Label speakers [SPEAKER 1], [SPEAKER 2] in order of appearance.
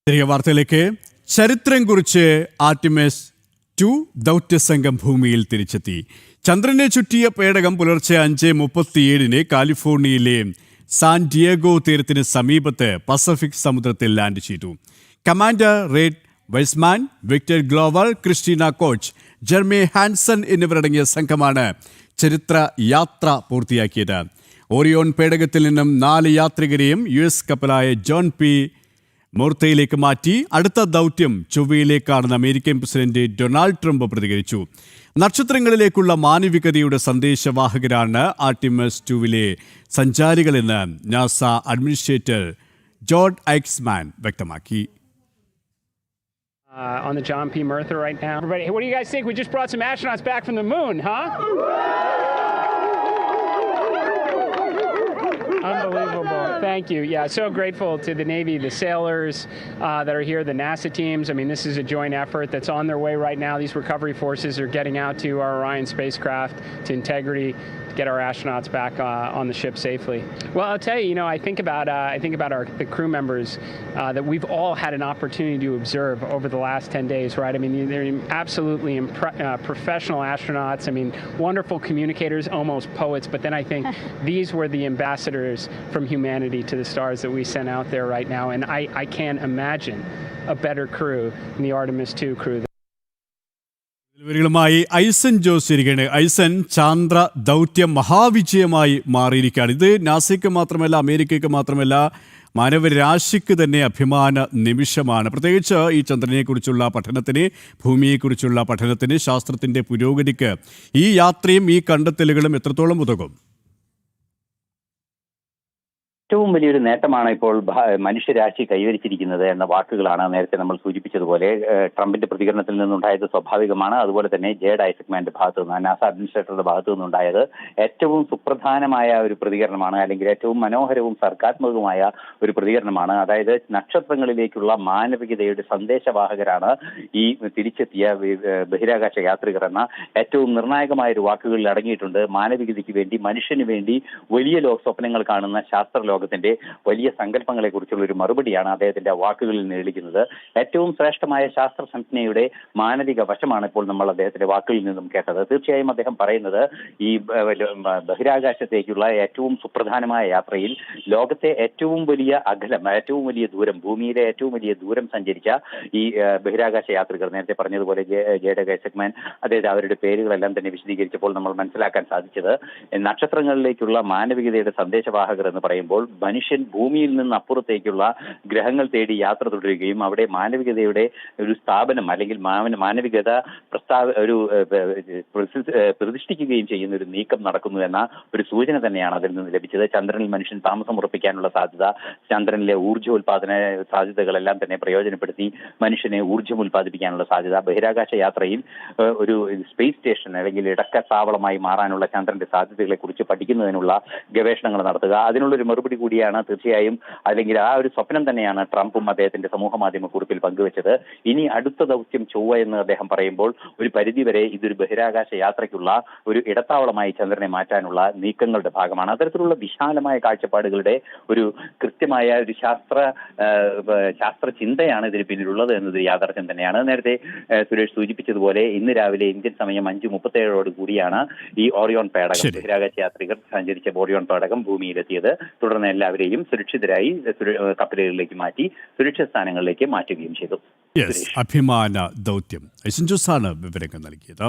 [SPEAKER 1] തിരികെ വാർത്തയിലേക്ക്. ചരിത്രം കുറിച്ച് ആർട്ടിമിസ് 2 ദൗത്യസംഘം ഭൂമിയിൽ തിരിച്ചെത്തി. ചന്ദ്രനെ ചുറ്റിയ പേടകം പുലർച്ചെ 5:37 കാലിഫോർണിയയിലെ സാൻ ഡിയേഗോ തീരത്തിന് സമീപത്ത് പസഫിക് സമുദ്രത്തിൽ ലാൻഡ് ചെയ്തു. Commander Reid Wiseman, Victor Glover, Christina Koch, Jeremy Hansen എന്നിവരടങ്ങിയ സംഘമാണ് ചരിത്ര യാത്ര പൂർത്തിയാക്കിയത്. ഓറിയോൺ പേടകത്തിൽ നിന്നും 4 യാത്രികരെയും US കപ്പലായ ജോൺ പി മോർത്തയിലേക്ക് മാറ്റി. അടുത്ത ദൗത്യം ചൊവ്വയിലേക്കാണെന്ന് അമേരിക്കൻ പ്രസിഡന്റ് ഡൊണാൾഡ് ട്രംപ് പ്രതികരിച്ചു. നക്ഷത്രങ്ങളിലേക്കുള്ള മാനവികതയുടെ സന്ദേശവാഹകരാണ് ആർട്ടിമിസ് 2 സഞ്ചാരികളെന്ന് നാസ അഡ്മിനിസ്ട്രേറ്റർ ജോർജ് ഐക്സ്മാൻ വ്യക്തമാക്കി.
[SPEAKER 2] On the John P. Murtha right now. Everybody, what do you guys think? We just brought some astronauts back from the moon, huh? Unbelievable. Thank you. Yeah, so grateful to the Navy, the sailors that are here, the NASA teams. I mean, this is a joint effort that's on their way right now. These recovery forces are getting out to our Orion spacecraft, to Integrity, to get our astronauts back on the ship safely. Well, I'll tell you, I think about the crew members that we've all had an opportunity to observe over the last 10 days, right? I mean, they're absolutely professional astronauts. I mean, wonderful communicators, almost poets. But then I think these were the ambassadors from humanity to the stars that we sent out there right now. And I can't imagine a better crew than the Artemis 2 crew.
[SPEAKER 1] വിവരങ്ങളുമായി ഐസൻ ജോസ് ഇരിക്കുകയാണ്. ഐസൻ, ചാന്ദ്ര ദൗത്യം മഹാവിജയമായി മാറിയിരിക്കുകയാണ്. ഇത് നാസയ്ക്ക് മാത്രമല്ല, അമേരിക്കയ്ക്ക് മാത്രമല്ല, മാനവരാശിക്ക് തന്നെ അഭിമാന നിമിഷമാണ്. പ്രത്യേകിച്ച് ഈ ചന്ദ്രനെക്കുറിച്ചുള്ള പഠനത്തിന്, ഭൂമിയെക്കുറിച്ചുള്ള പഠനത്തിന്, ശാസ്ത്രത്തിൻ്റെ പുരോഗതിക്ക് ഈ യാത്രയും ഈ കണ്ടെത്തലുകളും എത്രത്തോളം ഉതകും?
[SPEAKER 3] ഏറ്റവും വലിയൊരു നേട്ടമാണ് ഇപ്പോൾ മനുഷ്യരാശി കൈവരിച്ചിരിക്കുന്നത് എന്ന വാക്കുകളാണ് നേരത്തെ നമ്മൾ സൂചിപ്പിച്ചതുപോലെ ട്രംപിന്റെ പ്രതികരണത്തിൽ നിന്നുണ്ടായത് സ്വാഭാവികമാണ്. അതുപോലെ തന്നെ ജേഡ് ഐസക്മാന്റെ ഭാഗത്തു നിന്ന്, നാസ അഡ്മിനിസ്ട്രേറ്ററുടെ ഭാഗത്തു നിന്നുണ്ടായത് ഏറ്റവും സുപ്രധാനമായ ഒരു പ്രതികരണമാണ്, അല്ലെങ്കിൽ ഏറ്റവും മനോഹരവും സർഗാത്മകവുമായ ഒരു പ്രതികരണമാണ്. അതായത് നക്ഷത്രങ്ങളിലേക്കുള്ള മാനവികതയുടെ സന്ദേശവാഹകരാണ് ഈ തിരിച്ചെത്തിയ ബഹിരാകാശ യാത്രികർ എന്ന ഏറ്റവും നിർണായകമായ ഒരു വാക്കുകളിൽ അടങ്ങിയിട്ടുണ്ട്. മാനവികതയ്ക്ക് വേണ്ടി, മനുഷ്യന് വേണ്ടി വലിയ സ്വപ്നങ്ങൾ കാണുന്ന ശാസ്ത്ര ലോകത്തിന്റെ വലിയ സങ്കല്പങ്ങളെ കുറിച്ചുള്ള ഒരു മറുപടിയാണ് അദ്ദേഹത്തിന്റെ വാക്കുകളിൽ നിഴലിക്കുന്നത്. ഏറ്റവും ശ്രേഷ്ഠമായ ശാസ്ത്ര സംജ്ഞയുടെ മാനവിക വശമാണ് ഇപ്പോൾ നമ്മൾ അദ്ദേഹത്തിന്റെ വാക്കുകളിൽ നിന്നും കേട്ടത്. തീർച്ചയായും അദ്ദേഹം പറയുന്നത് ഈ ബഹിരാകാശത്തേക്കുള്ള ഏറ്റവും സുപ്രധാനമായ യാത്രയിൽ ലോകത്തെ ഏറ്റവും വലിയ അകലം, ഏറ്റവും വലിയ ദൂരം, ഭൂമിയിലെ ഏറ്റവും വലിയ ദൂരം സഞ്ചരിച്ച ഈ ബഹിരാകാശ യാത്രികർ, നേരത്തെ പറഞ്ഞതുപോലെ ജേഡ് ഐസക്മാൻ, അദ്ദേഹത്തെ അവരുടെ പേരുകളെല്ലാം തന്നെ വിശദീകരിച്ചപ്പോൾ നമ്മൾ മനസ്സിലാക്കാൻ സാധിച്ചത് നക്ഷത്രങ്ങളിലേക്കുള്ള മാനവികതയുടെ സന്ദേശവാഹകർ എന്ന് പറയുമ്പോൾ മനുഷ്യൻ ഭൂമിയിൽ നിന്ന് അപ്പുറത്തേക്കുള്ള ഗ്രഹങ്ങൾ തേടി യാത്ര തുടരുകയും അവിടെ മാനവികതയുടെ ഒരു സ്ഥാപനം, അല്ലെങ്കിൽ മാനവികത പ്രതിഷ്ഠിക്കുകയും ചെയ്യുന്ന ഒരു നീക്കം നടക്കുന്നു എന്ന ഒരു സൂചന തന്നെയാണ് അതിൽ നിന്ന് ലഭിച്ചത്. ചന്ദ്രനിൽ മനുഷ്യൻ താമസം ഉറപ്പിക്കാനുള്ള സാധ്യത, ചന്ദ്രനിലെ ഊർജ്ജോൽപാദന സാധ്യതകളെല്ലാം തന്നെ പ്രയോജനപ്പെടുത്തി മനുഷ്യനെ ഊർജ്ജം ഉൽപ്പാദിപ്പിക്കാനുള്ള സാധ്യത, ബഹിരാകാശ യാത്രയിൽ ഒരു സ്പേസ് സ്റ്റേഷൻ അല്ലെങ്കിൽ ഇടക്കത്താവളമായി മാറാനുള്ള ചന്ദ്രന്റെ സാധ്യതകളെ കുറിച്ച് പഠിക്കുന്നതിനുള്ള ഗവേഷണങ്ങൾ നടത്തുക, അതിനുള്ളൊരു മറുപടി കൂടിയാണ് തീർച്ചയായും, അല്ലെങ്കിൽ ആ ഒരു സ്വപ്നം തന്നെയാണ് ട്രംപും അദ്ദേഹത്തിന്റെ സമൂഹ മാധ്യമ കുറിപ്പിൽ പങ്കുവച്ചത്. ഇനി അടുത്ത ദൗത്യം ചൊവ്വ എന്ന് അദ്ദേഹം പറയുമ്പോൾ ഒരു പരിധിവരെ ഇതൊരു ബഹിരാകാശ യാത്രയ്ക്കുള്ള ഒരു ഇടത്താവളമായി ചന്ദ്രനെ മാറ്റാനുള്ള നീക്കങ്ങളുടെ ഭാഗമാണ്. അത്തരത്തിലുള്ള വിശാലമായ കാഴ്ചപ്പാടുകളുടെ ഒരു കൃത്യമായ ഒരു ശാസ്ത്ര ചിന്തയാണ് ഇതിന് പിന്നിലുള്ളത് എന്നത് യാഥാർത്ഥ്യം തന്നെയാണ്. നേരത്തെ സുരേഷ് സൂചിപ്പിച്ചതുപോലെ ഇന്ന് രാവിലെ ഇന്ത്യൻ സമയം 5:37 കൂടിയാണ് ഈ ഓറിയോൺ പേടകം, ബഹിരാകാശ യാത്രികർ സഞ്ചരിച്ച ഓറിയോൺ പേടകം ഭൂമിയിലെത്തിയത്. തുടർന്ന് എല്ലാവരെയും സുരക്ഷിതരായി കപ്പലുകളിലേക്ക് മാറ്റി സുരക്ഷിത സ്ഥാനങ്ങളിലേക്ക് മാറ്റുകയും ചെയ്തു.
[SPEAKER 1] അഭിമാന ദൗത്യം. ഐസൻ ജോസാണ് വിവരങ്ങൾ നൽകിയത്.